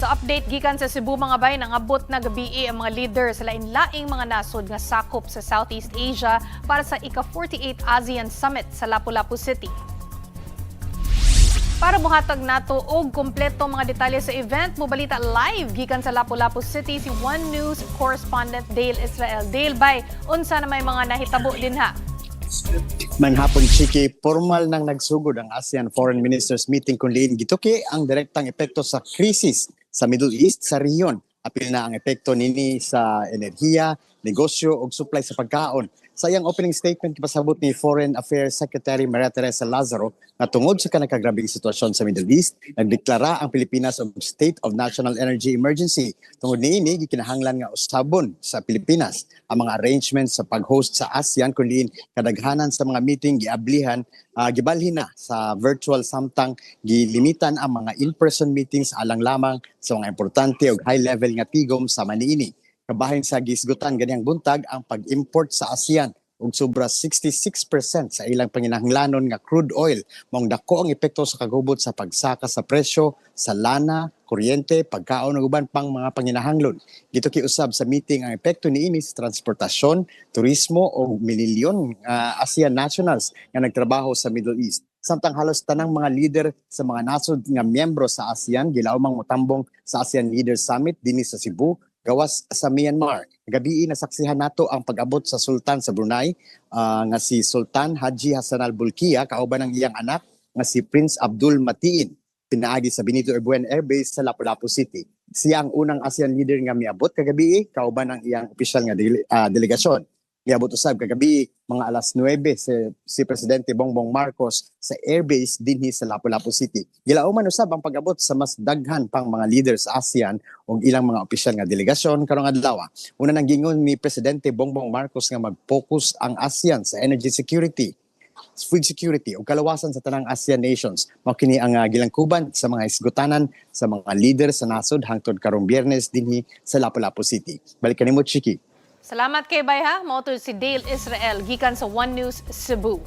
update gikan sa Cebu mga bay, nangabot na gabi ang mga leader sa lain-laing mga nasod nga sakop sa Southeast Asia para sa ika-48 ASEAN Summit sa Lapu-Lapu City. Para buhatag nato og kompleto mga detalye sa event, mobalita live gikan sa Lapu-Lapu City si One News correspondent Dale Israel. Dale, bay, unsa na may mga nahitabo din ha? Manhapon, Chiki, formal nang nagsugod ang ASEAN Foreign Ministers Meeting kung liin gituki ang direktang epekto sa krisis sa Middle East sa rehiyon. Apil na ang epekto nini sa enerhiya, negosyo ug supply sa pagkaon. Sa iyang opening statement, pasabot ni Foreign Affairs Secretary Maria Teresa Lazaro na tungod sa kanakagrabing sitwasyon sa Middle East, nagdeklara ang Pilipinas og State of National Energy Emergency. Tungod niini, gikinahanglan nga usabon sa Pilipinas ang mga arrangements sa pag-host sa ASEAN kung liin kadaghanan sa mga meeting giablihan, gibalhin na sa virtual samtang gilimitan ang mga in-person meetings alang lamang sa mga importante ug high-level nga tigom sa maniini. Kabahin sa gisgutan ganiyang buntag ang pag-import sa ASEAN ug sobra 66% sa ilang panginahanglanon nga crude oil. Maong dako ang epekto sa kagubot sa pagsaka sa presyo sa lana, kuryente, pagkaon ug uban pang mga panginahanglan. Gito kiusab sa meeting ang epekto niini sa transportasyon, turismo ug milyon ASEAN nationals nga nagtrabaho sa Middle East. Samtang halos tanang mga leader sa mga nasod nga miyembro sa ASEAN gilaumang motambong sa ASEAN Leaders Summit dinhi sa Cebu gawas sa Myanmar. Gabi nasaksihan nato ang pag-abot sa Sultan sa Brunei nga si Sultan Haji Hassan al-Bolkiah kauban ng iyang anak nga si Prince Abdul Matiin pinaagi sa Benito Ebuen Air Base sa Lapu-Lapu City. Siya ang unang ASEAN leader nga miabot kagabi kauban ng iyang opisyal nga delegasyon. Miabot usab kagabi mga alas 9 si Presidente Bongbong Marcos sa airbase dinhi sa Lapu-Lapu City. Gilauman usab ang pag-abot sa mas daghan pang mga leaders sa ASEAN ug ilang mga opisyal nga delegasyon karong adlaw. Una nang gingon ni Presidente Bongbong Marcos nga mag-focus ang ASEAN sa energy security, food security ug kalawasan sa tanang ASEAN nations. Mao kini ang gilangkuban sa mga isgutanan sa mga leader sa nasod hangtod karong Biyernes dinhi sa Lapu-Lapu City. Balik kanimo, Chiki. Salamat kay bay ha. Mao to si Dale Israel gikan sa One News Cebu.